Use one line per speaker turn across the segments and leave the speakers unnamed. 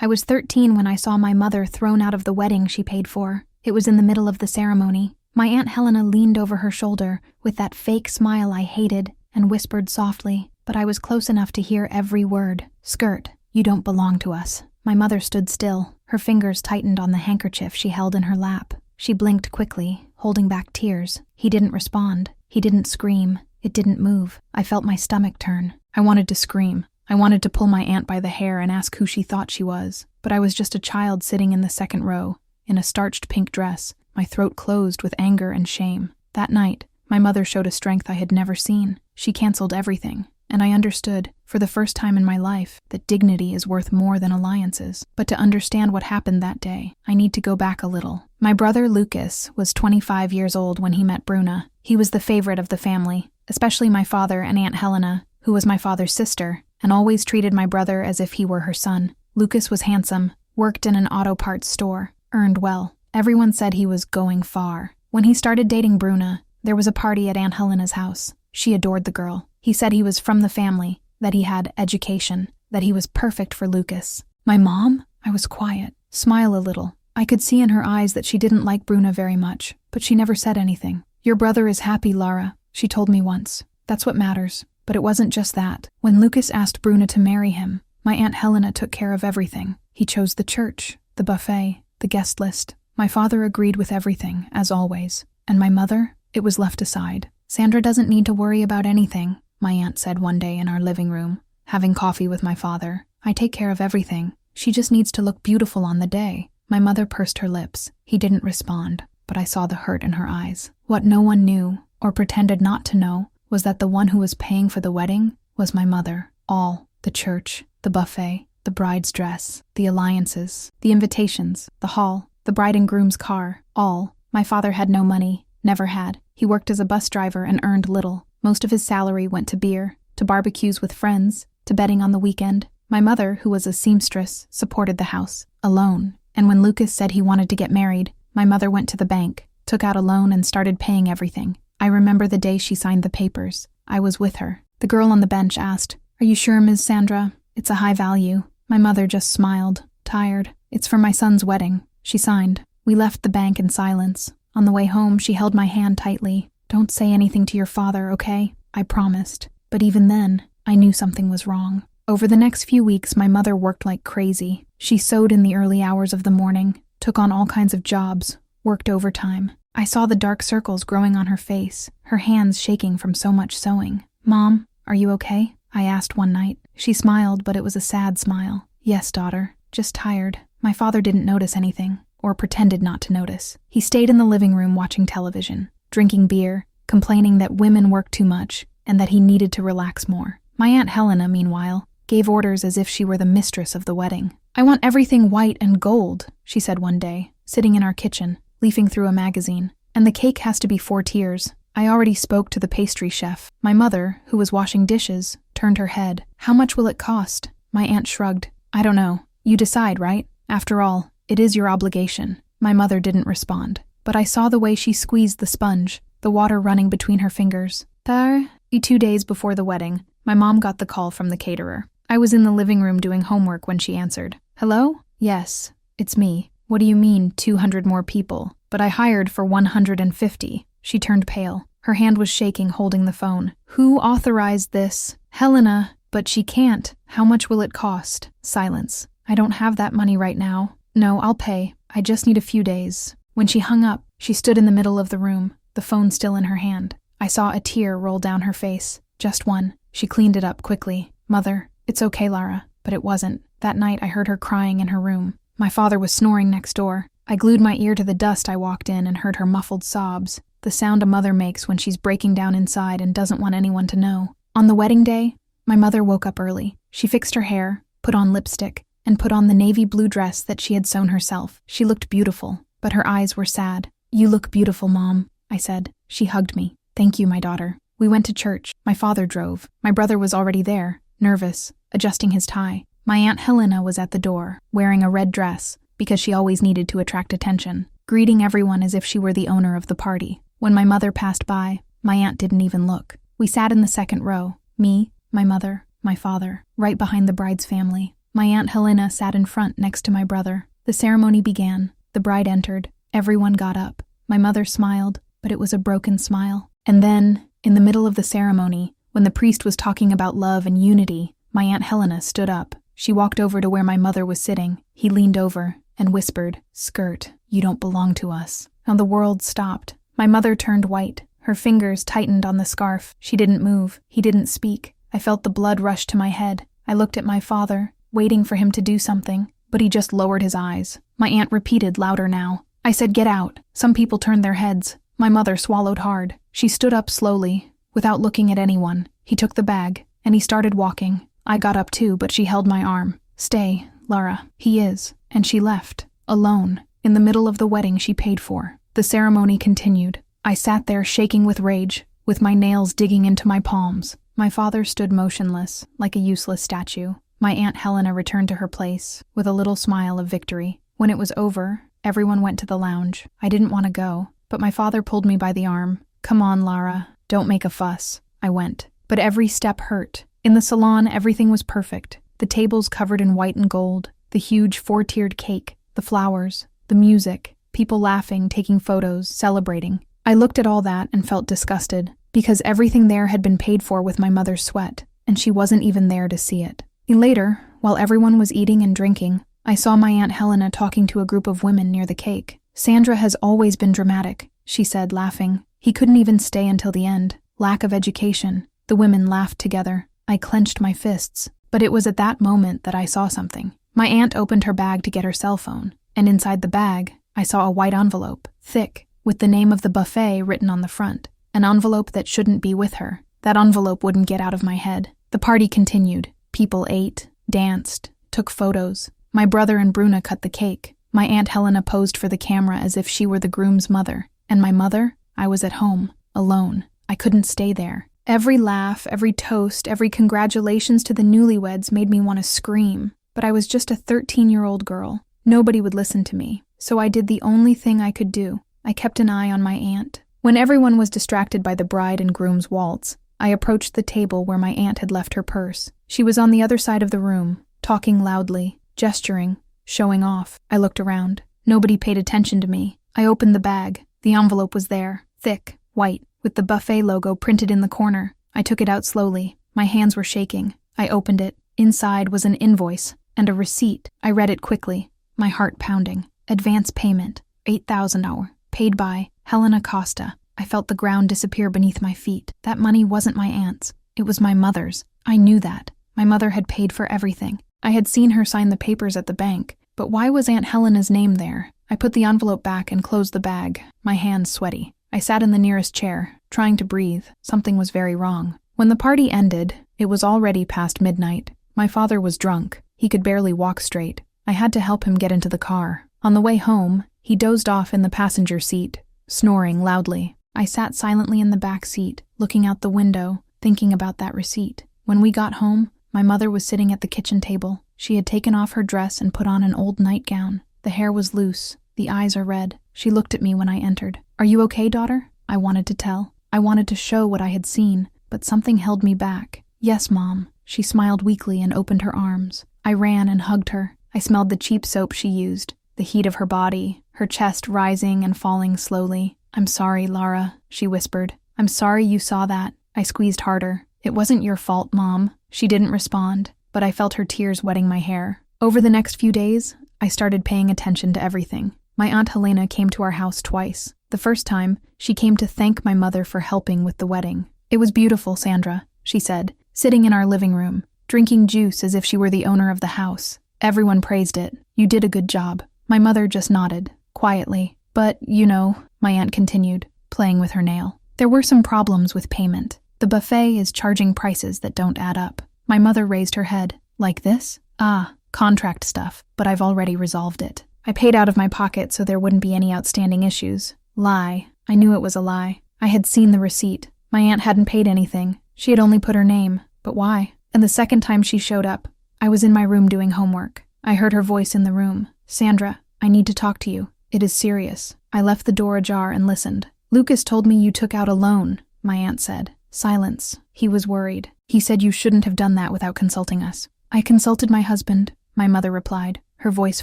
I was 13 when I saw my mother thrown out of the wedding she paid for. It was in the middle of the ceremony. My Aunt Helena leaned over her shoulder with that fake smile I hated and whispered softly, but I was close enough to hear every word. "Skirt, you don't belong to us." My mother stood still. Her fingers tightened on the handkerchief she held in her lap. She blinked quickly, holding back tears. He didn't respond. He didn't scream. It didn't move. I felt my stomach turn. I wanted to scream. I wanted to pull my aunt by the hair and ask who she thought she was. But I was just a child sitting in the second row, in a starched pink dress, my throat closed with anger and shame. That night, my mother showed a strength I had never seen. She canceled everything, and I understood, for the first time in my life, that dignity is worth more than alliances. But to understand what happened that day, I need to go back a little. My brother Lucas was 25 years old when he met Bruna. He was the favorite of the family, especially my father and Aunt Helena, who was my father's sister, and always treated my brother as if he were her son. Lucas was handsome, worked in an auto parts store, earned well. Everyone said he was going far. When he started dating Bruna, there was a party at Aunt Helena's house. She adored the girl. He said he was from the family, that he had education, that he was perfect for Lucas. My mom? I was quiet. Smile a little. I could see in her eyes that she didn't like Bruna very much, but she never said anything. "Your brother is happy, Lara," she told me once. That's what matters. But it wasn't just that. When Lucas asked Bruna to marry him, my Aunt Helena took care of everything. He chose the church, the buffet, the guest list. My father agreed with everything, as always. And my mother? It was left aside. "Sandra doesn't need to worry about anything," my aunt said one day in our living room, having coffee with my father. "I take care of everything. She just needs to look beautiful on the day." My mother pursed her lips. He didn't respond, but I saw the hurt in her eyes. What no one knew, or pretended not to know, was that the one who was paying for the wedding was my mother. All. The church, the buffet, the bride's dress, the alliances, the invitations, the hall, the bride and groom's car, all. My father had no money, never had. He worked as a bus driver and earned little. Most of his salary went to beer, to barbecues with friends, to betting on the weekend. My mother, who was a seamstress, supported the house, alone. And when Lucas said he wanted to get married, my mother went to the bank, took out a loan and started paying everything. I remember the day she signed the papers. I was with her. The girl on the bench asked, "Are you sure, Ms. Sandra? It's a high value." My mother just smiled, tired. "It's for my son's wedding." She signed. We left the bank in silence. On the way home, she held my hand tightly. "Don't say anything to your father, okay?" I promised. But even then, I knew something was wrong. Over the next few weeks, my mother worked like crazy. She sewed in the early hours of the morning, took on all kinds of jobs, worked overtime. I saw the dark circles growing on her face, her hands shaking from so much sewing. "Mom, are you okay?" I asked one night. She smiled, but it was a sad smile. "Yes, daughter, just tired." My father didn't notice anything, or pretended not to notice. He stayed in the living room watching television, drinking beer, complaining that women work too much, and that he needed to relax more. My Aunt Helena, meanwhile, gave orders as if she were the mistress of the wedding. "I want everything white and gold," she said one day, sitting in our kitchen, leafing through a magazine. "And the cake has to be 4 tiers. I already spoke to the pastry chef. My mother, who was washing dishes, turned her head. "How much will it cost?" My aunt shrugged. "I don't know. You decide, right? After all, it is your obligation." My mother didn't respond, but I saw the way she squeezed the sponge, the water running between her fingers. 2 days before the wedding, my mom got the call from the caterer. I was in the living room doing homework when she answered. "Hello? Yes, it's me." "What do you mean, 200 more people? But I hired for 150. She turned pale. Her hand was shaking, holding the phone. "Who authorized this?" "Helena." "But she can't. How much will it cost?" Silence. "I don't have that money right now." "No, I'll pay. I just need a few days." When she hung up, she stood in the middle of the room, the phone still in her hand. I saw a tear roll down her face. Just one. She cleaned it up quickly. "Mother, it's okay, Lara." But it wasn't. That night I heard her crying in her room. My father was snoring next door. I glued my ear to the dust I walked in and heard her muffled sobs, the sound a mother makes when she's breaking down inside and doesn't want anyone to know. On the wedding day, my mother woke up early. She fixed her hair, put on lipstick, and put on the navy blue dress that she had sewn herself. She looked beautiful, but her eyes were sad. "You look beautiful, Mom," I said. She hugged me. "Thank you, my daughter." We went to church. My father drove. My brother was already there, nervous, adjusting his tie. My Aunt Helena was at the door, wearing a red dress, because she always needed to attract attention, greeting everyone as if she were the owner of the party. When my mother passed by, my aunt didn't even look. We sat in the second row, me, my mother, my father, right behind the bride's family. My Aunt Helena sat in front next to my brother. The ceremony began. The bride entered. Everyone got up. My mother smiled, but it was a broken smile. And then, in the middle of the ceremony, when the priest was talking about love and unity, my Aunt Helena stood up. She walked over to where my mother was sitting. He leaned over and whispered, "Skirt, you don't belong to us." And the world stopped. My mother turned white. Her fingers tightened on the scarf. She didn't move. He didn't speak. I felt the blood rush to my head. I looked at my father, waiting for him to do something, but he just lowered his eyes. My aunt repeated louder now. I said, "Get out." Some people turned their heads. My mother swallowed hard. She stood up slowly, without looking at anyone. He took the bag, and he started walking. I got up too, but she held my arm. "Stay, Lara. He is." And she left, alone, in the middle of the wedding she paid for. The ceremony continued. I sat there shaking with rage, with my nails digging into my palms. My father stood motionless, like a useless statue. My Aunt Helena returned to her place, with a little smile of victory. When it was over, everyone went to the lounge. I didn't want to go, but my father pulled me by the arm. "Come on, Lara. Don't make a fuss." I went. But every step hurt. In the salon, everything was perfect. The tables covered in white and gold, the huge four-tiered cake, the flowers, the music, people laughing, taking photos, celebrating. I looked at all that and felt disgusted, because everything there had been paid for with my mother's sweat, and she wasn't even there to see it. Later, while everyone was eating and drinking, I saw my Aunt Helena talking to a group of women near the cake. "Sandra has always been dramatic," she said, laughing. "He couldn't even stay until the end. Lack of education." The women laughed together. I clenched my fists. But it was at that moment that I saw something. My aunt opened her bag to get her cell phone, and inside the bag, I saw a white envelope, thick, with the name of the buffet written on the front. An envelope that shouldn't be with her. That envelope wouldn't get out of my head. The party continued. People ate, danced, took photos. My brother and Bruna cut the cake. My Aunt Helena posed for the camera as if she were the groom's mother. And my mother? I was at home, alone. I couldn't stay there. Every laugh, every toast, every congratulations to the newlyweds made me want to scream. But I was just a 13-year-old girl. Nobody would listen to me. So I did the only thing I could do. I kept an eye on my aunt. When everyone was distracted by the bride and groom's waltz, I approached the table where my aunt had left her purse. She was on the other side of the room, talking loudly, gesturing, showing off. I looked around. Nobody paid attention to me. I opened the bag. The envelope was there, thick, white, with the buffet logo printed in the corner. I took it out slowly. My hands were shaking. I opened it. Inside was an invoice and a receipt. I read it quickly, my heart pounding. Advance payment, $8,000, paid by Helena Costa. I felt the ground disappear beneath my feet. That money wasn't my aunt's. It was my mother's. I knew that. My mother had paid for everything. I had seen her sign the papers at the bank. But why was Aunt Helena's name there? I put the envelope back and closed the bag, my hands sweaty. I sat in the nearest chair, trying to breathe. Something was very wrong. When the party ended, it was already past midnight. My father was drunk. He could barely walk straight. I had to help him get into the car. On the way home, he dozed off in the passenger seat, snoring loudly. I sat silently in the back seat, looking out the window, thinking about that receipt. When we got home, my mother was sitting at the kitchen table. She had taken off her dress and put on an old nightgown. The hair was loose. The eyes are red. She looked at me when I entered. "Are you okay, daughter?" I wanted to tell. I wanted to show what I had seen, but something held me back. "Yes, Mom." She smiled weakly and opened her arms. I ran and hugged her. I smelled the cheap soap she used, the heat of her body, her chest rising and falling slowly. "I'm sorry, Lara," she whispered. "I'm sorry you saw that." I squeezed harder. "It wasn't your fault, Mom." She didn't respond, but I felt her tears wetting my hair. Over the next few days, I started paying attention to everything. My Aunt Helena came to our house twice. The first time, she came to thank my mother for helping with the wedding. "It was beautiful, Sandra," she said, sitting in our living room, drinking juice as if she were the owner of the house. Everyone praised it. "You did a good job." My mother just nodded, quietly. "But, you know," my aunt continued, playing with her nail, "there were some problems with payment. The buffet is charging prices that don't add up." My mother raised her head. "Like this?" "Ah, contract stuff, but I've already resolved it. I paid out of my pocket so there wouldn't be any outstanding issues." Lie. I knew it was a lie. I had seen the receipt. My aunt hadn't paid anything. She had only put her name. But why? And the second time she showed up, I was in my room doing homework. I heard her voice in the room. "Sandra, I need to talk to you. It is serious." I left the door ajar and listened. "Lucas told me you took out a loan," my aunt said. Silence. He was worried. "He said you shouldn't have done that without consulting us." "I consulted my husband. my mother replied, her voice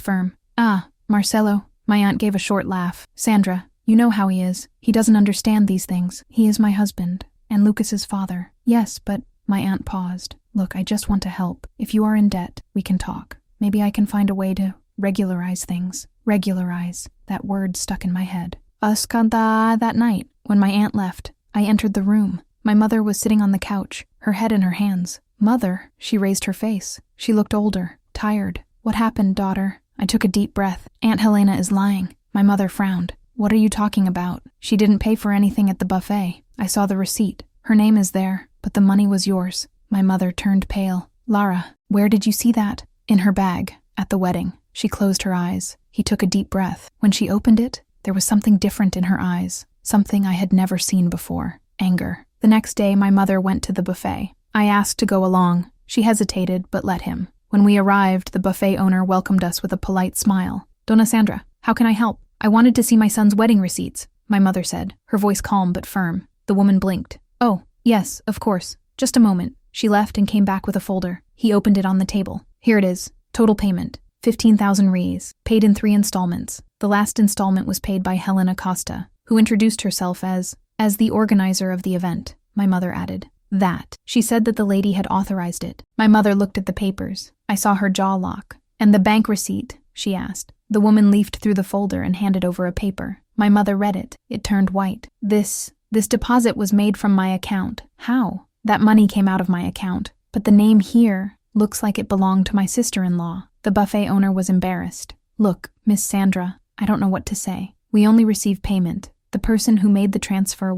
firm. Ah, Marcelo. My aunt gave a short laugh. Sandra, you know how he is. He doesn't understand these things. He is my husband, and Lucas's father. Yes, but my aunt paused. Look, I just want to help. If you are in debt, we can talk. Maybe I can find a way to regularize things. Regularize. That word stuck in my head. That night, when my aunt left, I entered the room. My mother was sitting on the couch, her head in her hands. Mother, she raised her face. She looked older, tired. What happened, daughter? I took a deep breath. Aunt Helena is lying. My mother frowned. What are you talking about? She didn't pay for anything at the buffet. I saw the receipt. Her name is there, but the money was yours. My mother turned pale. Lara, where did you see that? In her bag, at the wedding. She closed her eyes. He took a deep breath. When she opened it, there was something different in her eyes. Something I had never seen before. Anger. The next day, my mother went to the buffet. I asked to go along. She hesitated, but let him. When we arrived, the buffet owner welcomed us with a polite smile. Donna Sandra, how can I help? I wanted to see my son's wedding receipts, my mother said, her voice calm but firm. The woman blinked. Oh, yes, of course. Just a moment. She left and came back with a folder. He opened it on the table. Here it is. Total payment. 15,000 reais, paid in 3 installments. The last installment was paid by Helena Costa, who introduced herself as the organizer of the event, my mother added. She said that the lady had authorized it. My mother looked at the papers. I saw her jaw lock. And the bank receipt, she asked. The woman leafed through the folder and handed over a paper. My mother read it. It turned white. This deposit was made from my account. How? That money came out of my account. But the name here looks like it belonged to my sister-in-law. The buffet owner was embarrassed. Look, Miss Sandra, I don't know what to say. We only received payment. The person who made the transfer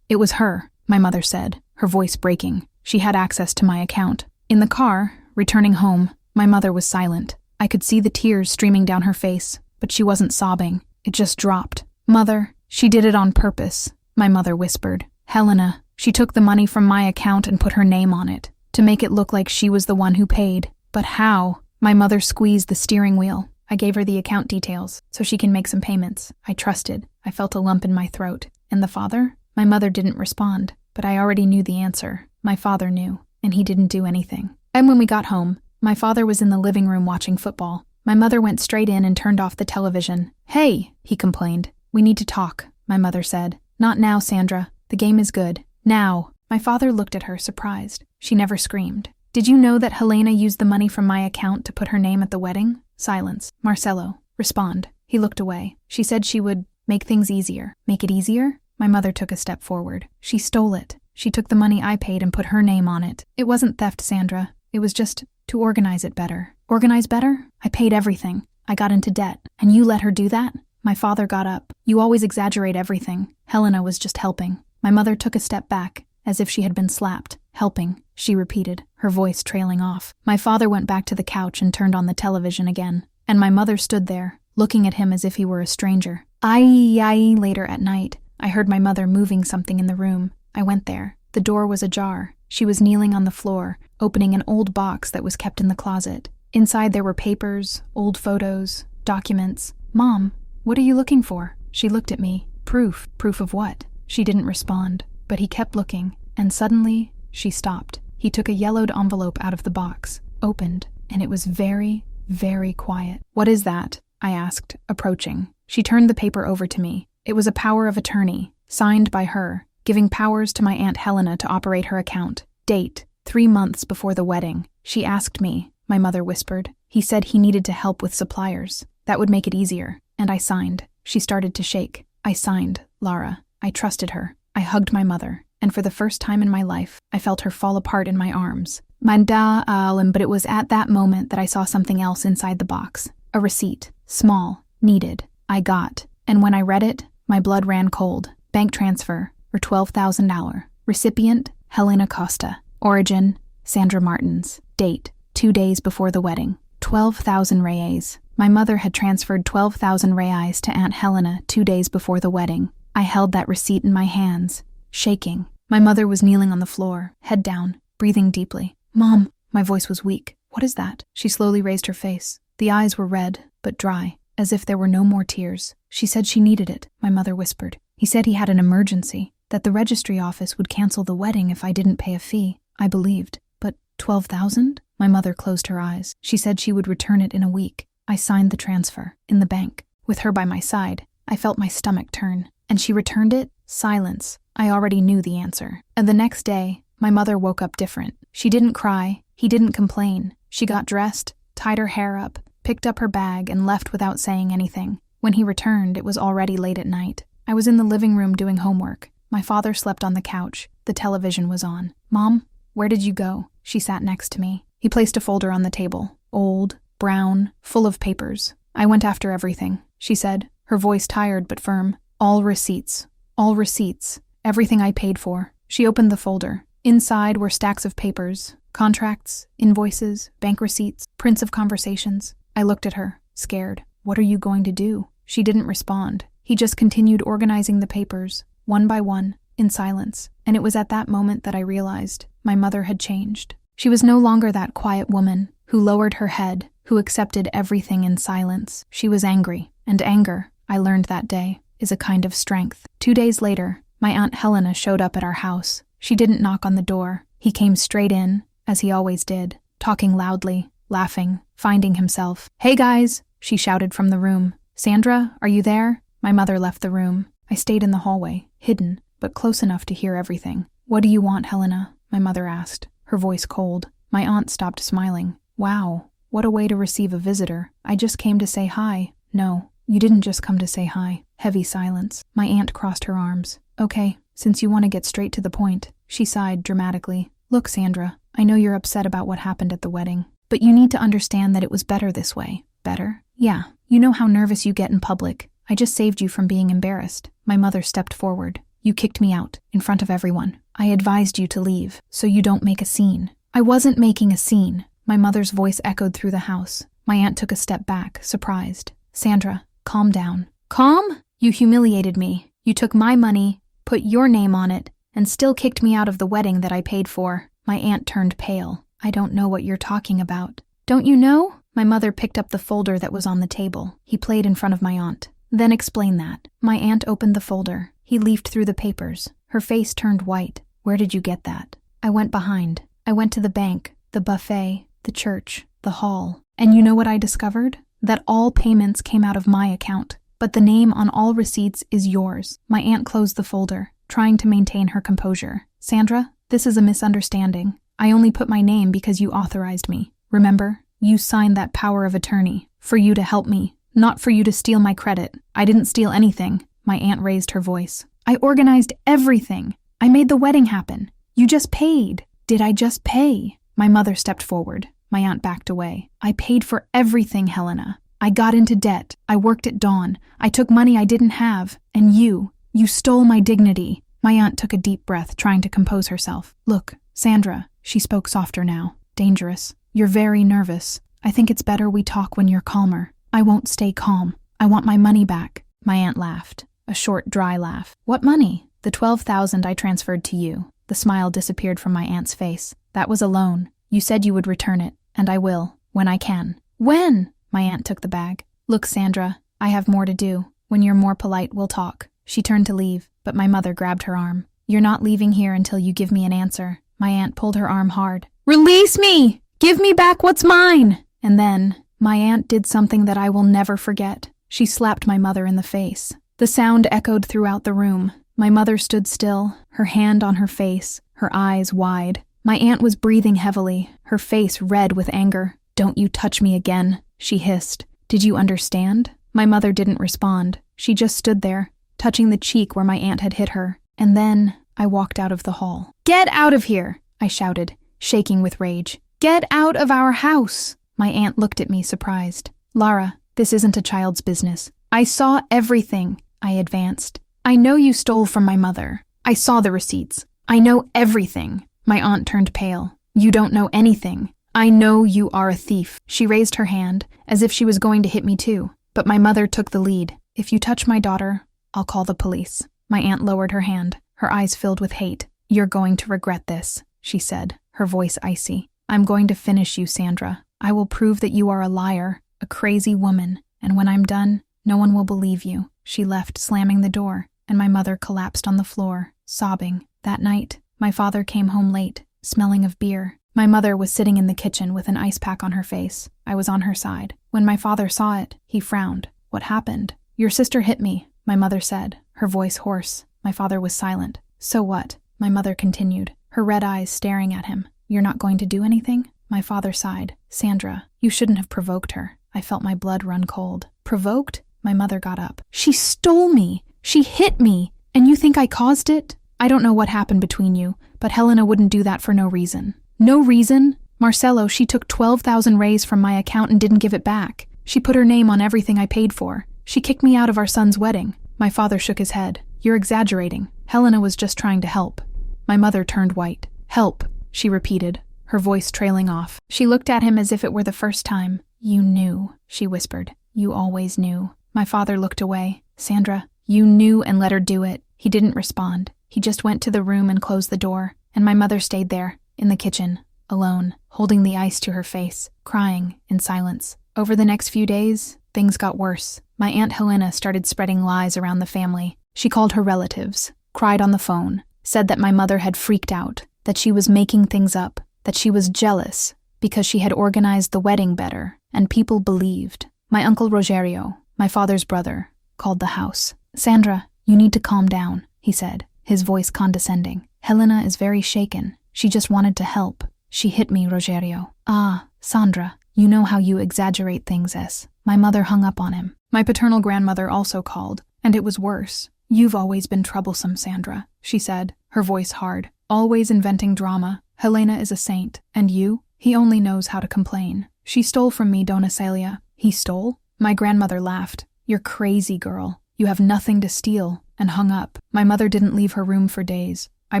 It was her, my mother said, her voice breaking. She had access to my account. In the car, returning home, my mother was silent. I could see the tears streaming down her face, but she wasn't sobbing. It just dropped. Mother, she did it on purpose, my mother whispered. Helena, she took the money from my account and put her name on it, to make it look like she was the one who paid. But how? My mother squeezed the steering wheel. I gave her the account details, so she can make some payments. I trusted. I felt a lump in my throat. And the father? My mother didn't respond, but I already knew the answer. My father knew, and he didn't do anything. And when we got home, my father was in the living room watching football. My mother went straight in and turned off the television. Hey, he complained. We need to talk, my mother said. Not now, Sandra. The game is good. Now. My father looked at her, surprised. She never screamed. Did you know that Helena used the money from my account to put her name at the wedding? Silence. Marcelo. Respond. He looked away. She said she would make things easier. Make it easier? My mother took a step forward. She stole it. She took the money I paid and put her name on it. It wasn't theft, Sandra. It was just to organize it better. Organize better? I paid everything. I got into debt. And you let her do that? My father got up. You always exaggerate everything. Helena was just helping. My mother took a step back, as if she had been slapped. Helping, she repeated, her voice trailing off. My father went back to the couch and turned on the television again. And my mother stood there, looking at him as if he were a stranger. Later at night, I heard my mother moving something in the room. I went there. The door was ajar. She was kneeling on the floor, opening an old box that was kept in the closet. Inside there were papers, old photos, documents. Mom, what are you looking for? She looked at me. Proof. Proof of what? She didn't respond, but he kept looking, and suddenly, she stopped. He took a yellowed envelope out of the box, opened, and it was very, very quiet. What is that? I asked, approaching. She turned the paper over to me. It was a power of attorney, signed by her, giving powers to my Aunt Helena to operate her account. Date, 3 months before the wedding. She asked me, my mother whispered. He said he needed to help with suppliers. That would make it easier. And I signed. She started to shake. I signed, Lara. I trusted her. I hugged my mother. And for the first time in my life, I felt her fall apart in my arms. But it was at that moment that I saw something else inside the box. A receipt. Small. Needed. I got. And when I read it, my blood ran cold. Bank transfer for $12,000. Recipient, Helena Costa. Origin, Sandra Martins. Date, 2 days before the wedding. 12,000 reais. My mother had transferred 12,000 reais to Aunt Helena 2 days before the wedding. I held that receipt in my hands, shaking. My mother was kneeling on the floor, head down, breathing deeply. Mom, my voice was weak. What is that? She slowly raised her face. The eyes were red, but dry, as if there were no more tears. She said she needed it, my mother whispered. He said he had an emergency, that the registry office would cancel the wedding if I didn't pay a fee. I believed. But 12,000? My mother closed her eyes. She said she would return it in a week. I signed the transfer, in the bank. With her by my side, I felt my stomach turn. And she returned it? Silence. I already knew the answer. And the next day, my mother woke up different. She didn't cry. He didn't complain. She got dressed, tied her hair up, picked up her bag, and left without saying anything. When he returned, it was already late at night. I was in the living room doing homework. My father slept on the couch. The television was on. "Mom, where did you go?" She sat next to me. He placed a folder on the table. Old, brown, full of papers. "I went after everything," she said, her voice tired but firm. "All receipts. All receipts. Everything I paid for." She opened the folder. Inside were stacks of papers. Contracts, invoices, bank receipts, prints of conversations. I looked at her, scared. "What are you going to do?" She didn't respond. He just continued organizing the papers, one by one, in silence. And it was at that moment that I realized my mother had changed. She was no longer that quiet woman who lowered her head, who accepted everything in silence. She was angry, and anger, I learned that day, is a kind of strength. 2 days later, my Aunt Helena showed up at our house. She didn't knock on the door. He came straight in, as he always did, talking loudly, laughing, finding himself. "Hey guys," she shouted from the room. "Sandra, are you there?" My mother left the room. I stayed in the hallway, hidden, but close enough to hear everything. "What do you want, Helena?" my mother asked, her voice cold. My aunt stopped smiling. "Wow, what a way to receive a visitor. I just came to say hi." "No, you didn't just come to say hi." Heavy silence. My aunt crossed her arms. "Okay, since you want to get straight to the point," she sighed dramatically. "Look, Sandra, I know you're upset about what happened at the wedding, but you need to understand that it was better this way." "Better?" "Yeah, you know how nervous you get in public. I just saved you from being embarrassed." My mother stepped forward. "You kicked me out, in front of everyone. I advised you to leave, so you don't make a scene." "I wasn't making a scene." My mother's voice echoed through the house. My aunt took a step back, surprised. "Sandra, calm down." "Calm? You humiliated me. You took my money, put your name on it, and still kicked me out of the wedding that I paid for." My aunt turned pale. "I don't know what you're talking about." "Don't you know?" My mother picked up the folder that was on the table. He played in front of my aunt. "Then explain that." My aunt opened the folder. He leafed through the papers. Her face turned white. "Where did you get that?" "I went behind. I went to the bank, the buffet, the church, the hall. And you know what I discovered? That all payments came out of my account. But the name on all receipts is yours." My aunt closed the folder, trying to maintain her composure. "Sandra, this is a misunderstanding. I only put my name because you authorized me. Remember, you signed that power of attorney for you to help me, not for you to steal my credit. I didn't steal anything." My aunt raised her voice. "I organized everything. I made the wedding happen. You just paid." "Did I just pay?" My mother stepped forward. My aunt backed away. "I paid for everything, Helena. I got into debt. I worked at dawn. I took money I didn't have. And you stole my dignity." My aunt took a deep breath, trying to compose herself. "Look, Sandra," she spoke softer now. "Dangerous. You're very nervous. I think it's better we talk when you're calmer." "I won't stay calm. I want my money back." My aunt laughed. A short, dry laugh. "What money?" "The 12,000 I transferred to you." The smile disappeared from my aunt's face. "That was a loan. You said you would return it, and I will, when I can." "When?" My aunt took the bag. "Look, Sandra, I have more to do. When you're more polite, we'll talk." She turned to leave, but my mother grabbed her arm. "You're not leaving here until you give me an answer." My aunt pulled her arm hard. "Release me! Give me back what's mine!" And then, my aunt did something that I will never forget. She slapped my mother in the face. The sound echoed throughout the room. My mother stood still, her hand on her face, her eyes wide. My aunt was breathing heavily, her face red with anger. "Don't you touch me again," she hissed. "Did you understand?" My mother didn't respond. She just stood there, touching the cheek where my aunt had hit her. And then I walked out of the hall. "Get out of here!" I shouted, shaking with rage. "Get out of our house!" My aunt looked at me, surprised. "Lara, this isn't a child's business." "I saw everything," I advanced. "I know you stole from my mother. I saw the receipts. I know everything." My aunt turned pale. "You don't know anything. I know you are a thief." She raised her hand, as if she was going to hit me too. But my mother took the lead. "If you touch my daughter, I'll call the police." My aunt lowered her hand, her eyes filled with hate. "You're going to regret this," she said, her voice icy. "I'm going to finish you, Sandra. I will prove that you are a liar, a crazy woman, and when I'm done, no one will believe you." She left, slamming the door, and my mother collapsed on the floor, sobbing. That night, my father came home late, smelling of beer. My mother was sitting in the kitchen with an ice pack on her face. I was on her side. When my father saw it, he frowned. What happened? Your sister hit me, my mother said, her voice hoarse. My father was silent. So what? My mother continued, her red eyes staring at him. You're not going to do anything? My father sighed. Sandra, you shouldn't have provoked her. I felt my blood run cold. Provoked? My mother got up. She stole me! She hit me! And you think I caused it? I don't know what happened between you, but Helena wouldn't do that for no reason. No reason? Marcelo, she took 12,000 rays from my account and didn't give it back. She put her name on everything I paid for. She kicked me out of our son's wedding. My father shook his head. You're exaggerating. Helena was just trying to help. My mother turned white. Help, she repeated, her voice trailing off. She looked at him as if it were the first time. You knew, she whispered. You always knew. My father looked away. Sandra, you knew and let her do it. He didn't respond. He just went to the room and closed the door, and my mother stayed there, in the kitchen, alone, holding the ice to her face, crying in silence. Over the next few days, things got worse. My Aunt Helena started spreading lies around the family. She called her relatives, cried on the phone, said that my mother had freaked out, that she was making things up, that she was jealous because she had organized the wedding better, and people believed. My Uncle Rogerio, my father's brother, called the house. Sandra, you need to calm down, he said, his voice condescending. Helena is very shaken. She just wanted to help. She hit me, Rogerio. Ah, Sandra, you know how you exaggerate things, S. My mother hung up on him. My paternal grandmother also called, and it was worse. You've always been troublesome, Sandra, she said, her voice hard. Always inventing drama. Helena is a saint. And you? He only knows how to complain. She stole from me, Dona Celia. He stole? My grandmother laughed. You're crazy, girl. You have nothing to steal, and hung up. My mother didn't leave her room for days. I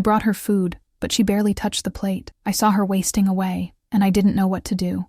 brought her food, but she barely touched the plate. I saw her wasting away, and I didn't know what to do.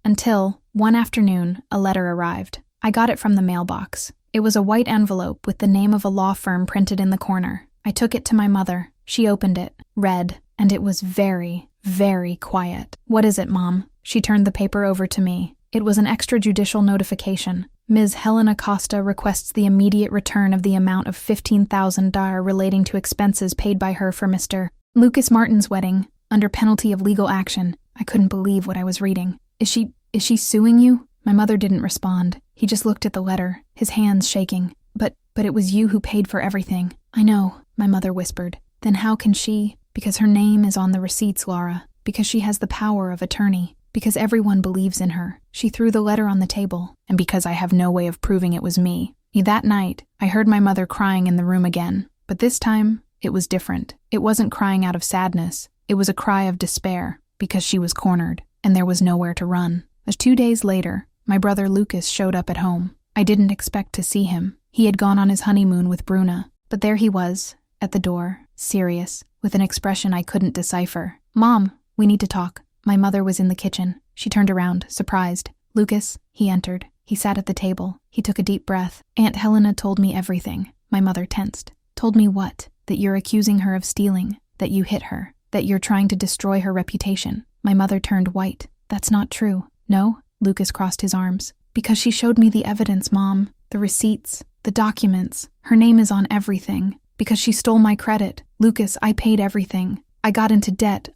Until, one afternoon, a letter arrived. I got it from the mailbox. It was a white envelope with the name of a law firm printed in the corner. I took it to my mother. She opened it, read, and it was very, very quiet. What is it, Mom? She turned the paper over to me. It was an extrajudicial notification. Ms. Helena Costa requests the immediate return of the amount of $15,000 relating to expenses paid by her for Mr. Lucas Martin's wedding, under penalty of legal action. I couldn't believe what I was reading. Is she suing you? My mother didn't respond. He just looked at the letter, his hands shaking. But it was you who paid for everything. I know, my mother whispered. Then how can she? Because her name is on the receipts, Laura. Because she has the power of attorney. Because everyone believes in her. She threw the letter on the table. And because I have no way of proving it was me. That night, I heard my mother crying in the room again. But this time, it was different. It wasn't crying out of sadness. It was a cry of despair. Because she was cornered. And there was nowhere to run. As 2 days later, my brother Lucas showed up at home. I didn't expect to see him. He had gone on his honeymoon with Bruna. But there he was, at the door, serious, with an expression I couldn't decipher. Mom, we need to talk. My mother was in the kitchen. She turned around, surprised. Lucas, he entered. He sat at the table. He took a deep breath. Aunt Helena told me everything. My mother tensed. Told me what? That you're accusing her of stealing. That you hit her. That you're trying to destroy her reputation. My mother turned white. That's not true. No? Lucas crossed his arms. Because she showed me the evidence, Mom. The receipts. The documents. Her name is on everything. Because she stole my credit. Lucas, I paid everything. I got into debt.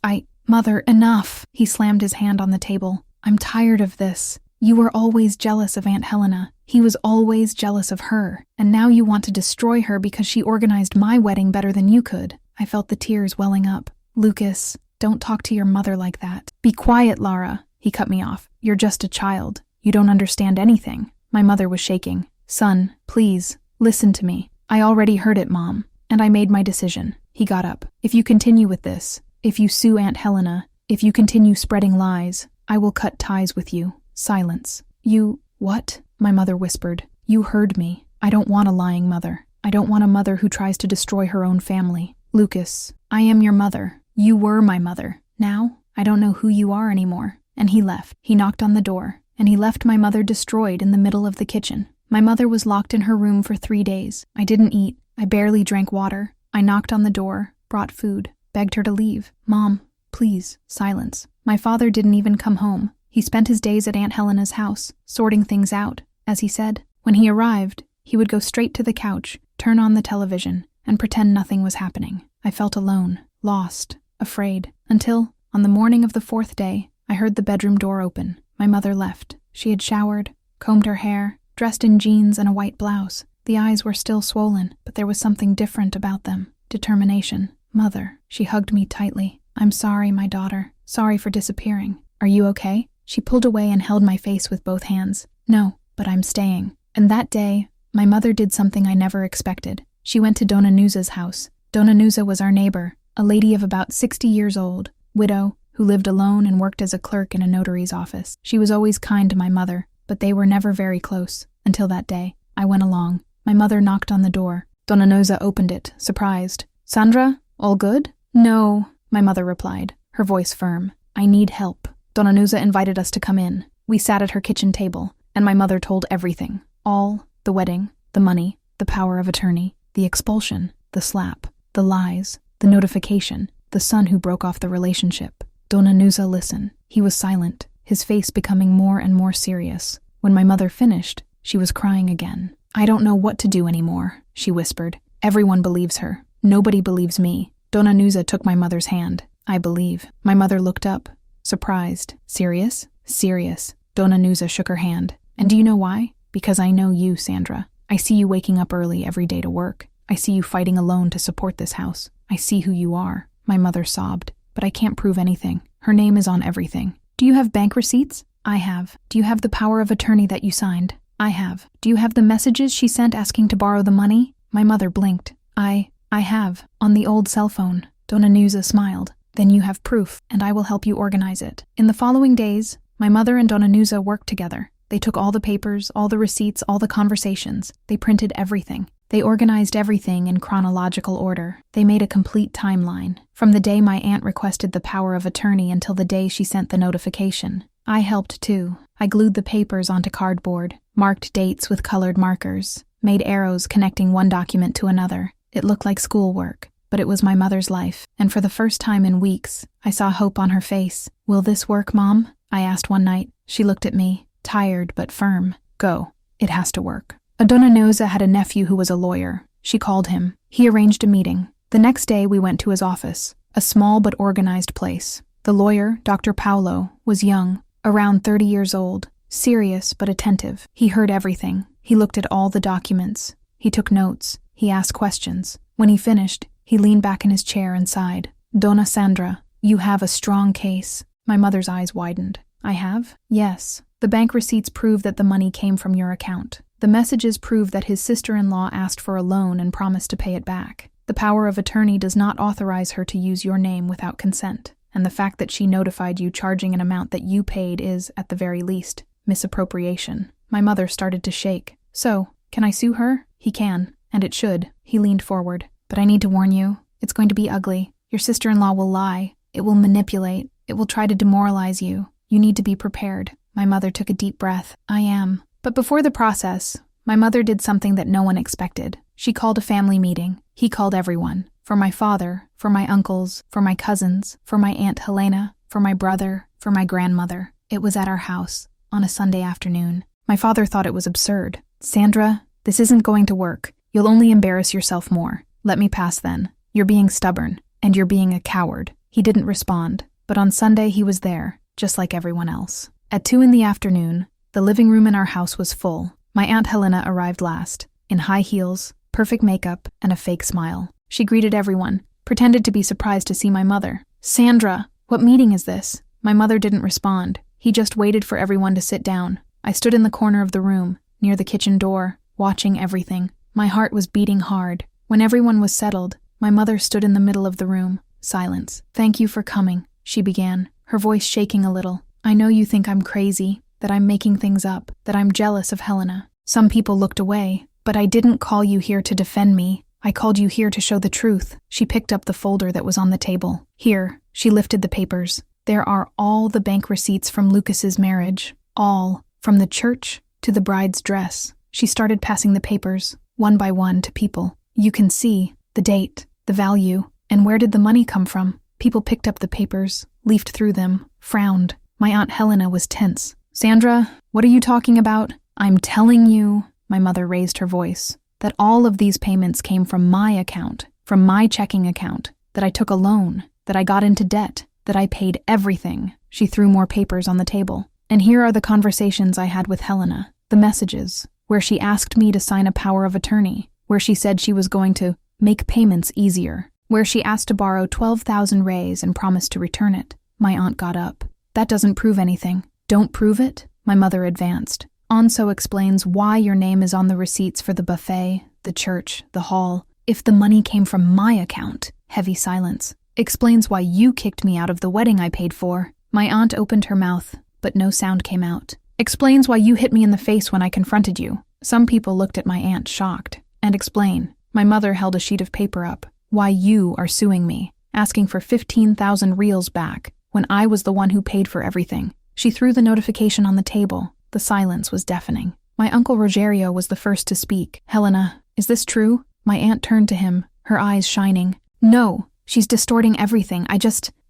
Mother, enough. He slammed his hand on the table. I'm tired of this. You were always jealous of Aunt Helena. He was always jealous of her. And now you want to destroy her because she organized my wedding better than you could. I felt the tears welling up. Lucas, don't talk to your mother like that. Be quiet, Lara. He cut me off. You're just a child. You don't understand anything. My mother was shaking. Son, please, listen to me. I already heard it, Mom. And I made my decision. He got up. If you continue with this, if you sue Aunt Helena, if you continue spreading lies, I will cut ties with you. Silence. You, what? My mother whispered. You heard me. I don't want a lying mother. I don't want a mother who tries to destroy her own family. Lucas, I am your mother. You were my mother. Now, I don't know who you are anymore. And he left. He knocked on the door, and he left my mother destroyed in the middle of the kitchen. My mother was locked in her room for 3 days. I didn't eat. I barely drank water. I knocked on the door, brought food, begged her to leave. Mom, please, silence. My father didn't even come home. He spent his days at Aunt Helena's house, sorting things out, as he said. When he arrived, he would go straight to the couch, turn on the television, and pretend nothing was happening. I felt alone, lost, afraid, until, On the morning of the 4th day, I heard the bedroom door open. My mother left. She had showered, combed her hair, dressed in jeans and a white blouse. The eyes were still swollen, but there was something different about them. Determination. Mother. She hugged me tightly. I'm sorry, my daughter. Sorry for disappearing. Are you okay? She pulled away and held my face with both hands. No, but I'm staying. And that day, my mother did something I never expected. She went to Dona Nuza's house. Dona Nuza was our neighbor, a lady of about 60 years old, widow, who lived alone and worked as a clerk in a notary's office. She was always kind to my mother, but they were never very close, until that day. I went along. My mother knocked on the door. Dona Nuza opened it, surprised. Sandra, all good? No, my mother replied, her voice firm. I need help. Dona Nuza invited us to come in. We sat at her kitchen table, and my mother told everything. All, the wedding, the money, the power of attorney, the expulsion, the slap, the lies, the notification, the son who broke off the relationship. Dona Nuza listened. He was silent, his face becoming more and more serious. When my mother finished, she was crying again. I don't know what to do anymore, she whispered. Everyone believes her. Nobody believes me. Dona Nuza took my mother's hand. I believe. My mother looked up, surprised. Serious? Serious. Dona Nuza shook her hand. And do you know why? Because I know you, Sandra. I see you waking up early every day to work. I see you fighting alone to support this house. I see who you are. My mother sobbed. But I can't prove anything. Her name is on everything. Do you have bank receipts? I have. Do you have the power of attorney that you signed? I have. Do you have the messages she sent asking to borrow the money? My mother blinked. I have. On the old cell phone. Dona Nuza smiled. Then you have proof, and I will help you organize it. In the following days, my mother and Dona Nuza worked together. They took all the papers, all the receipts, all the conversations. They printed everything. They organized everything in chronological order. They made a complete timeline, from the day my aunt requested the power of attorney until the day she sent the notification. I helped too. I glued the papers onto cardboard, marked dates with colored markers, made arrows connecting one document to another. It looked like schoolwork, but it was my mother's life, and for the first time in weeks, I saw hope on her face. Will this work, Mom? I asked one night. She looked at me, tired but firm. Go. It has to work. Dona Nuza had a nephew who was a lawyer. She called him. He arranged a meeting. The next day we went to his office, a small but organized place. The lawyer, Dr. Paulo, was young, around 30 years old, serious but attentive. He heard everything. He looked at all the documents. He took notes. He asked questions. When he finished, he leaned back in his chair and sighed. Dona Sandra, you have a strong case. My mother's eyes widened. I have? Yes. The bank receipts prove that the money came from your account. The messages prove that his sister-in-law asked for a loan and promised to pay it back. The power of attorney does not authorize her to use your name without consent, and the fact that she notified you charging an amount that you paid is, at the very least, misappropriation. My mother started to shake. So, can I sue her? He can, and it should. He leaned forward. But I need to warn you, it's going to be ugly. Your sister-in-law will lie. It will manipulate. It will try to demoralize you. You need to be prepared. My mother took a deep breath. I am. But before the process, my mother did something that no one expected. She called a family meeting. He called everyone. For my father, for my uncles, for my cousins, for my Aunt Helena, for my brother, for my grandmother. It was at our house, on a Sunday afternoon. My father thought it was absurd. Sandra, this isn't going to work. You'll only embarrass yourself more. Let me pass then. You're being stubborn, and you're being a coward. He didn't respond, but on Sunday he was there, just like everyone else. At 2 p.m, the living room in our house was full. My Aunt Helena arrived last, in high heels, perfect makeup, and a fake smile. She greeted everyone, pretended to be surprised to see my mother. Sandra, what meeting is this? My mother didn't respond. He just waited for everyone to sit down. I stood in the corner of the room, near the kitchen door, watching everything. My heart was beating hard. When everyone was settled, my mother stood in the middle of the room. Silence. Thank you for coming, she began, her voice shaking a little. I know you think I'm crazy, that I'm making things up, that I'm jealous of Helena. Some people looked away, but I didn't call you here to defend me. I called you here to show the truth. She picked up the folder that was on the table. Here, she lifted the papers. There are all the bank receipts from Lucas's marriage. All, from the church to the bride's dress. She started passing the papers, one by one, to people. You can see the date, the value, and where did the money come from? People picked up the papers, leafed through them, frowned. My Aunt Helena was tense. Sandra, what are you talking about? I'm telling you, my mother raised her voice, that all of these payments came from my account, from my checking account, that I took a loan, that I got into debt. that I paid everything. She threw more papers on the table. And here are the conversations I had with Helena, the messages, where she asked me to sign a power of attorney, where she said she was going to make payments easier, where she asked to borrow 12,000 rays and promised to return it. My aunt got up. That doesn't prove anything. Don't prove it? My mother advanced. Anso explains why your name is on the receipts for the buffet, the church, the hall. If the money came from my account, heavy silence. Explains why you kicked me out of the wedding I paid for. My aunt opened her mouth, but no sound came out. Explains why you hit me in the face when I confronted you. Some people looked at my aunt shocked. And explain. My mother held a sheet of paper up. Why you are suing me, asking for 15,000 reals back, when I was the one who paid for everything. She threw the notification on the table. The silence was deafening. My uncle Rogerio was the first to speak. Helena, is this true? My aunt turned to him, her eyes shining. No, she's distorting everything.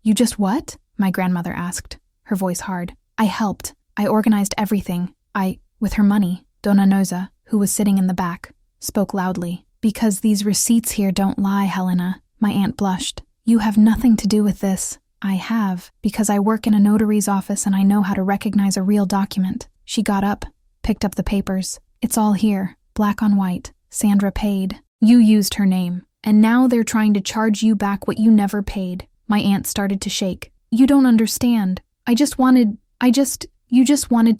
You just what? My grandmother asked, her voice hard. I helped. I organized everything. With her money. Dona Noza, who was sitting in the back, spoke loudly. Because these receipts here don't lie, Helena. My aunt blushed. You have nothing to do with this. I have, because I work in a notary's office and I know how to recognize a real document. She got up, picked up the papers. It's all here, black on white. Sandra paid. You used her name. And now they're trying to charge you back what you never paid. My aunt started to shake. You don't understand. You just wanted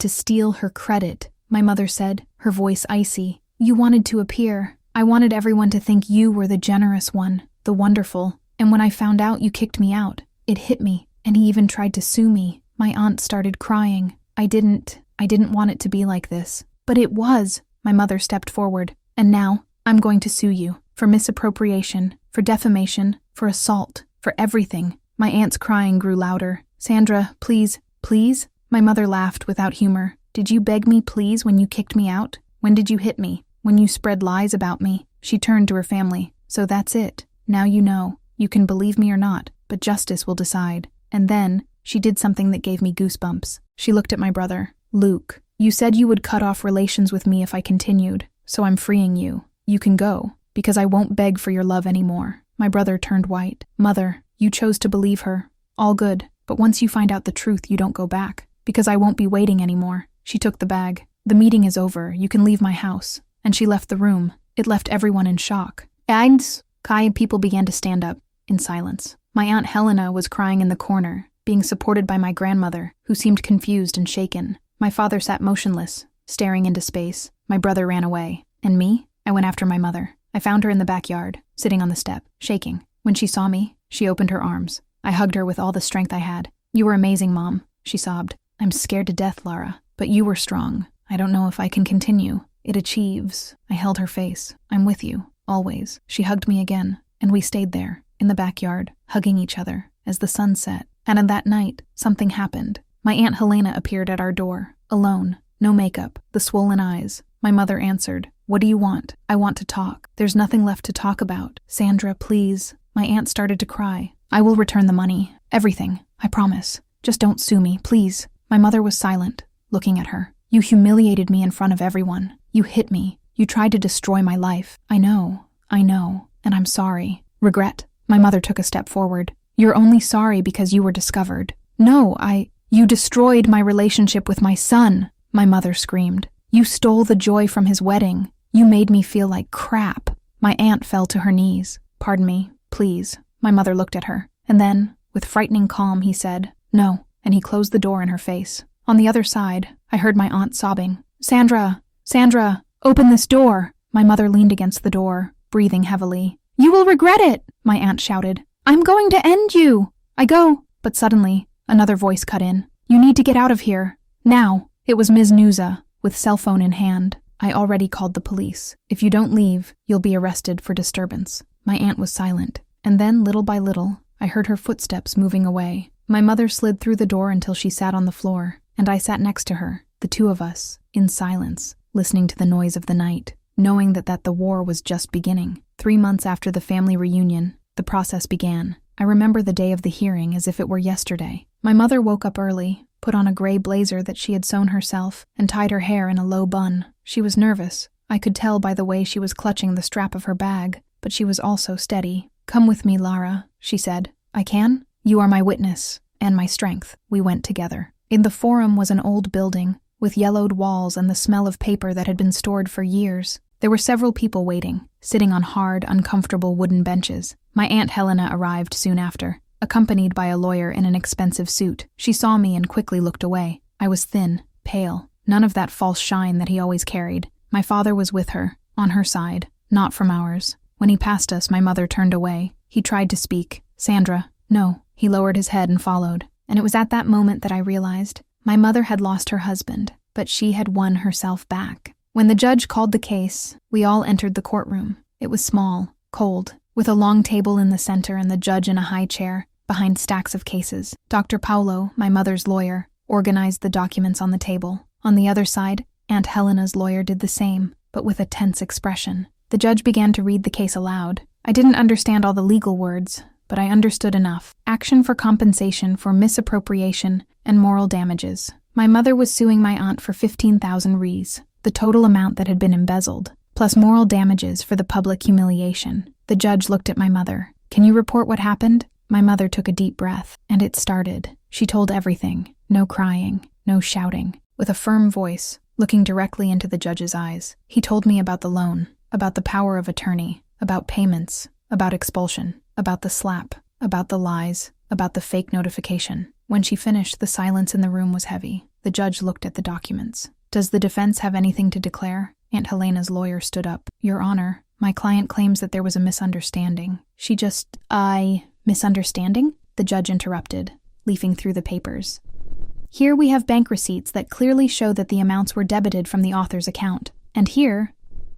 to steal her credit, my mother said, her voice icy. You wanted to appear. I wanted everyone to think you were the generous one, the wonderful. And when I found out you kicked me out, it hit me, and he even tried to sue me. My aunt started crying. I didn't want it to be like this. But it was. My mother stepped forward. And now, I'm going to sue you. For misappropriation, for defamation, for assault, for everything. My aunt's crying grew louder. Sandra, please, please? My mother laughed without humor. Did you beg me please when you kicked me out? When did you hit me? When you spread lies about me? She turned to her family. So that's it. Now you know. You can believe me or not, but justice will decide. And then, she did something that gave me goosebumps. She looked at my brother. Luke, you said you would cut off relations with me if I continued, so I'm freeing you. You can go, because I won't beg for your love anymore. My brother turned white. Mother, you chose to believe her. All good, but once you find out the truth, you don't go back, because I won't be waiting anymore. She took the bag. The meeting is over. You can leave my house. And she left the room. It left everyone in shock. Kai and people began to stand up, in silence. My Aunt Helena was crying in the corner, being supported by my grandmother, who seemed confused and shaken. My father sat motionless, staring into space. My brother ran away. And me? I went after my mother. I found her in the backyard, sitting on the step, shaking. When she saw me, she opened her arms. I hugged her with all the strength I had. You were amazing, Mom, she sobbed. I'm scared to death, Lara. But you were strong. I don't know if I can continue. It achieves. I held her face. I'm with you, always. She hugged me again, and we stayed there, in the backyard, hugging each other, as the sun set. And on that night, something happened. My Aunt Helena appeared at our door, alone, no makeup, the swollen eyes. My mother answered, What do you want? I want to talk. There's nothing left to talk about. Sandra, please. My aunt started to cry. I will return the money. Everything. I promise. Just don't sue me, please. My mother was silent, looking at her. You humiliated me in front of everyone. You hit me. You tried to destroy my life. I know, and I'm sorry. Regret. My mother took a step forward. You're only sorry because you were discovered. No, You destroyed my relationship with my son, my mother screamed. You stole the joy from his wedding. You made me feel like crap. My aunt fell to her knees. Pardon me, please. My mother looked at her. And then, with frightening calm, he said, No, and he closed the door in her face. On the other side, I heard my aunt sobbing. Sandra, open this door. My mother leaned against the door, breathing heavily. You will regret it, my aunt shouted. I'm going to end you. I go. But suddenly, another voice cut in. You need to get out of here. Now. It was Ms. Nuza, with cell phone in hand. I already called the police. If you don't leave, you'll be arrested for disturbance. My aunt was silent. And then, little by little, I heard her footsteps moving away. My mother slid through the door until she sat on the floor, and I sat next to her, the two of us, in silence, listening to the noise of the night, knowing that the war was just beginning. 3 months after the family reunion, the process began. I remember the day of the hearing as if it were yesterday. My mother woke up early, put on a gray blazer that she had sewn herself, and tied her hair in a low bun. She was nervous. I could tell by the way she was clutching the strap of her bag, but she was also steady. Come with me, Lara, she said. I can? You are my witness. and my strength. We went together. In the forum was an old building, with yellowed walls and the smell of paper that had been stored for years. There were several people waiting, sitting on hard, uncomfortable wooden benches. My Aunt Helena arrived soon after, accompanied by a lawyer in an expensive suit. She saw me and quickly looked away. I was thin, pale, none of that false shine that he always carried. My father was with her, on her side, not from ours. When he passed us, my mother turned away. He tried to speak. Sandra, no. He lowered his head and followed. And it was at that moment that I realized my mother had lost her husband, but she had won herself back. When the judge called the case, we all entered the courtroom. It was small, cold, with a long table in the center and the judge in a high chair, behind stacks of cases. Dr. Paulo, my mother's lawyer, organized the documents on the table. On the other side, Aunt Helena's lawyer did the same, but with a tense expression. The judge began to read the case aloud. I didn't understand all the legal words, but I understood enough. Action for compensation for misappropriation and moral damages. My mother was suing my aunt for 15,000 rees, the total amount that had been embezzled, plus moral damages for the public humiliation. The judge looked at my mother. Can you report what happened? My mother took a deep breath, and it started. She told everything. No crying, no shouting. With a firm voice, looking directly into the judge's eyes, he told me about the loan, about the power of attorney, about payments, about expulsion, about the slap, about the lies, about the fake notification. When she finished, the silence in the room was heavy. The judge looked at the documents. Does the defense have anything to declare? Aunt Helena's lawyer stood up. Your Honor, my client claims that there was a misunderstanding. Misunderstanding? The judge interrupted, leafing through the papers. Here we have bank receipts that clearly show that the amounts were debited from the author's account. And here,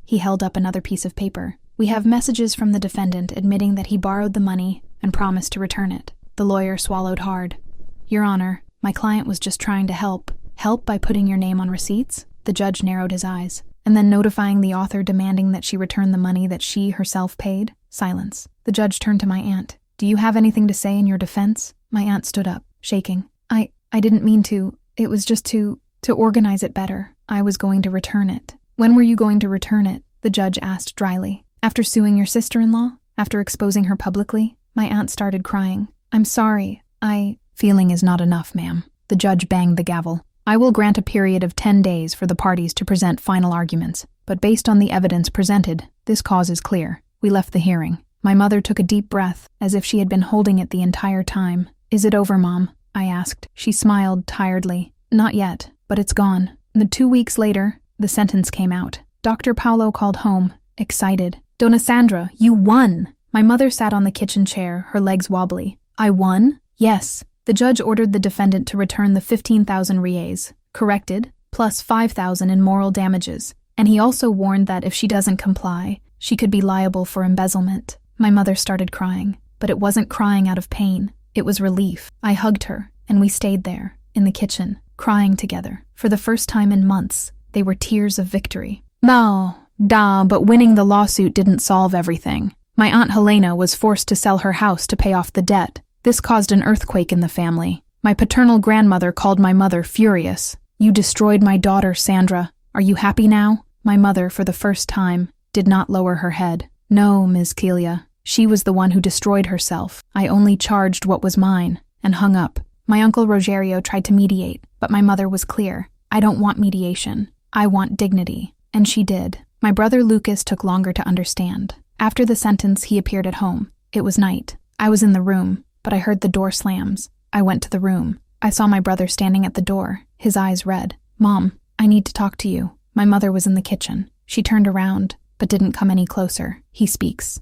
he held up another piece of paper. We have messages from the defendant admitting that he borrowed the money and promised to return it. The lawyer swallowed hard. Your Honor, my client was just trying to help. Help by putting your name on receipts? The judge narrowed his eyes. And then notifying the author demanding that she return the money that she herself paid? Silence. The judge turned to my aunt. Do you have anything to say in your defense? My aunt stood up, shaking. I didn't mean to. It was just to organize it better. I was going to return it. When were you going to return it? The judge asked dryly. After suing your sister-in-law? After exposing her publicly? My aunt started crying. I'm sorry. Feeling is not enough, ma'am. The judge banged the gavel. I will grant a period of 10 days for the parties to present final arguments, but based on the evidence presented, this cause is clear. We left the hearing. My mother took a deep breath, as if she had been holding it the entire time. Is it over, Mom? I asked. She smiled tiredly. Not yet, but it's gone. 2 weeks later, the sentence came out. Dr. Paulo called home, excited. Dona Sandra, you won! My mother sat on the kitchen chair, her legs wobbly. I won? Yes. The judge ordered the defendant to return the 15,000 reais, corrected, plus 5,000 in moral damages, and he also warned that if she doesn't comply, she could be liable for embezzlement. My mother started crying, but it wasn't crying out of pain. It was relief. I hugged her, and we stayed there, in the kitchen, crying together. For the first time in months, they were tears of victory. But winning the lawsuit didn't solve everything. My Aunt Helena was forced to sell her house to pay off the debt. This caused an earthquake in the family. My paternal grandmother called my mother furious. You destroyed my daughter, Sandra. Are you happy now? My mother, for the first time, did not lower her head. No, Ms. Kelia. She was the one who destroyed herself. I only charged what was mine, and hung up. My uncle Rogerio tried to mediate, but my mother was clear. I don't want mediation. I want dignity. And she did. My brother Lucas took longer to understand. After the sentence, he appeared at home. It was night. I was in the room, but I heard the door slams. I went to the room. I saw my brother standing at the door, his eyes red. Mom, I need to talk to you. My mother was in the kitchen. She turned around, but didn't come any closer. He speaks.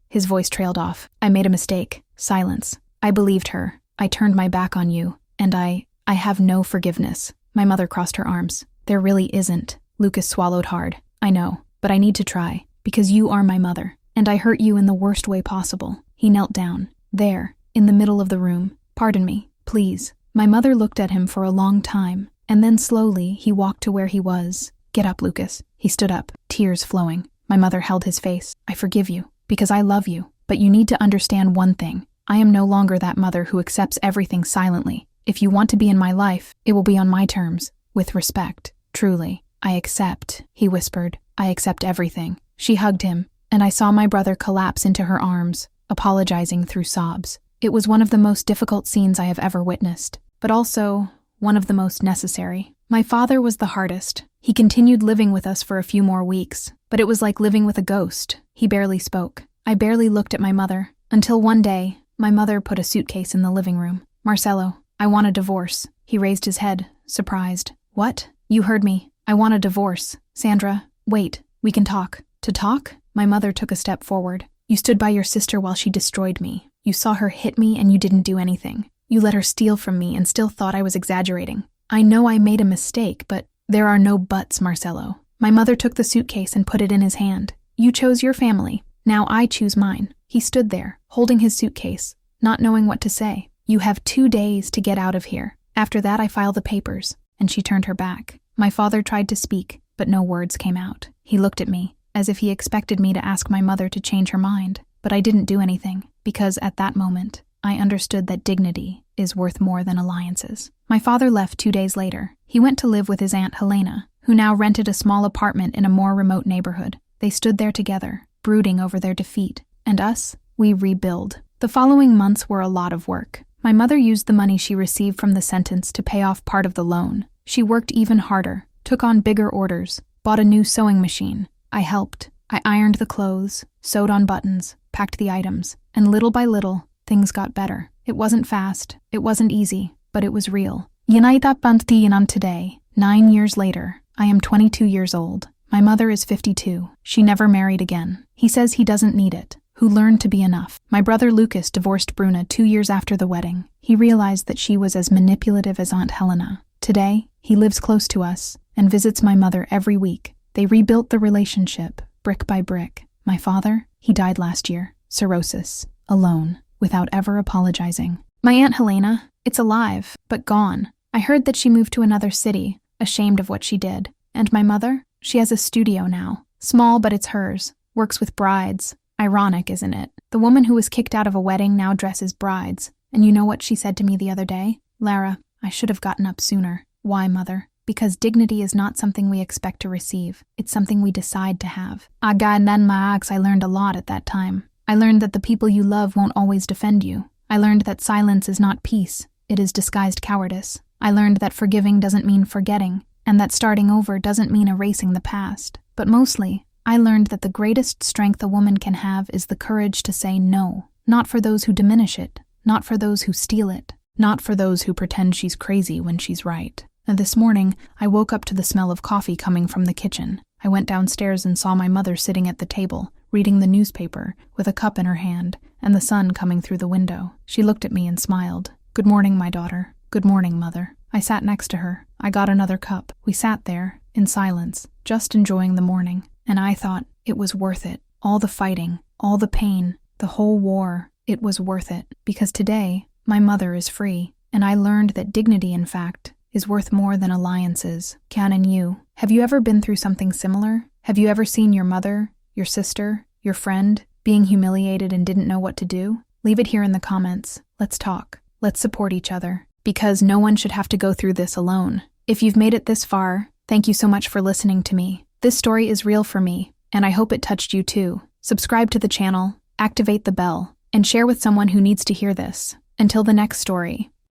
His voice trailed off. I made a mistake. Silence. I believed her. I turned my back on you, and I have no forgiveness. My mother crossed her arms. There really isn't. Lucas swallowed hard. I know, but I need to try, because you are my mother, and I hurt you in the worst way possible. He knelt down, there, in the middle of the room. Pardon me, please. My mother looked at him for a long time, and then slowly he walked to where he was. Get up, Lucas. He stood up, tears flowing. My mother held his face. I forgive you, because I love you, but you need to understand one thing. I am no longer that mother who accepts everything silently. If you want to be in my life, it will be on my terms, with respect. Truly, I accept, he whispered. I accept everything. She hugged him, and I saw my brother collapse into her arms, apologizing through sobs. It was one of the most difficult scenes I have ever witnessed, but also one of the most necessary. My father was the hardest. He continued living with us for a few more weeks, but it was like living with a ghost. He barely spoke. I barely looked at my mother, until one day, my mother put a suitcase in the living room. "Marcelo, I want a divorce." He raised his head, surprised. "What? You heard me. I want a divorce. Sandra, wait, we can talk." "To talk?" My mother took a step forward. "You stood by your sister while she destroyed me. You saw her hit me and you didn't do anything. You let her steal from me and still thought I was exaggerating. I know I made a mistake, but there are no buts, Marcelo." My mother took the suitcase and put it in his hand. "You chose your family. Now I choose mine." He stood there, holding his suitcase, not knowing what to say. "You have 2 days to get out of here. After that I file the papers." And she turned her back. My father tried to speak, but no words came out. He looked at me, as if he expected me to ask my mother to change her mind. But I didn't do anything, because at that moment, I understood that dignity is worth more than alliances. My father left 2 days later. He went to live with his Aunt Helena, who now rented a small apartment in a more remote neighborhood. They stood there together, brooding over their defeat. And us, we rebuild. The following months were a lot of work. My mother used the money she received from the sentence to pay off part of the loan. She worked even harder, took on bigger orders, bought a new sewing machine. I helped. I ironed the clothes, sewed on buttons, packed the items, and little by little, things got better. It wasn't fast, it wasn't easy, but it was real. Yanaita today, 9 years later, I am 22 years old. My mother is 52. She never married again. He says he doesn't need it. Who learned to be enough. My brother Lucas divorced Bruna 2 years after the wedding. He realized that she was as manipulative as Aunt Helena. Today, he lives close to us and visits my mother every week. They rebuilt the relationship, brick by brick. My father, he died last year, cirrhosis, alone, without ever apologizing. My Aunt Helena, it's alive, but gone. I heard that she moved to another city, ashamed of what she did. And my mother, she has a studio now. Small, but it's hers. Works with brides. Ironic, isn't it? The woman who was kicked out of a wedding now dresses brides. And you know what she said to me the other day? "Lara, I should have gotten up sooner." "Why, mother?" "Because dignity is not something we expect to receive. It's something we decide to have." I learned a lot at that time. I learned that the people you love won't always defend you. I learned that silence is not peace. It is disguised cowardice. I learned that forgiving doesn't mean forgetting, and that starting over doesn't mean erasing the past. But mostly, I learned that the greatest strength a woman can have is the courage to say no. Not for those who diminish it, not for those who steal it, not for those who pretend she's crazy when she's right. And this morning, I woke up to the smell of coffee coming from the kitchen. I went downstairs and saw my mother sitting at the table, reading the newspaper, with a cup in her hand, and the sun coming through the window. She looked at me and smiled. "Good morning, my daughter." "Good morning, mother." I sat next to her. I got another cup. We sat there, in silence, just enjoying the morning. And I thought, it was worth it. All the fighting, all the pain, the whole war, it was worth it. Because today, my mother is free. And I learned that dignity, in fact, is worth more than alliances. Can and you, have you ever been through something similar? Have you ever seen your mother, your sister, your friend, being humiliated and didn't know what to do? Leave it here in the comments. Let's talk. Let's support each other. Because no one should have to go through this alone. If you've made it this far, thank you so much for listening to me. This story is real for me, and I hope it touched you too. Subscribe to the channel, activate the bell, and share with someone who needs to hear this. Until the next story.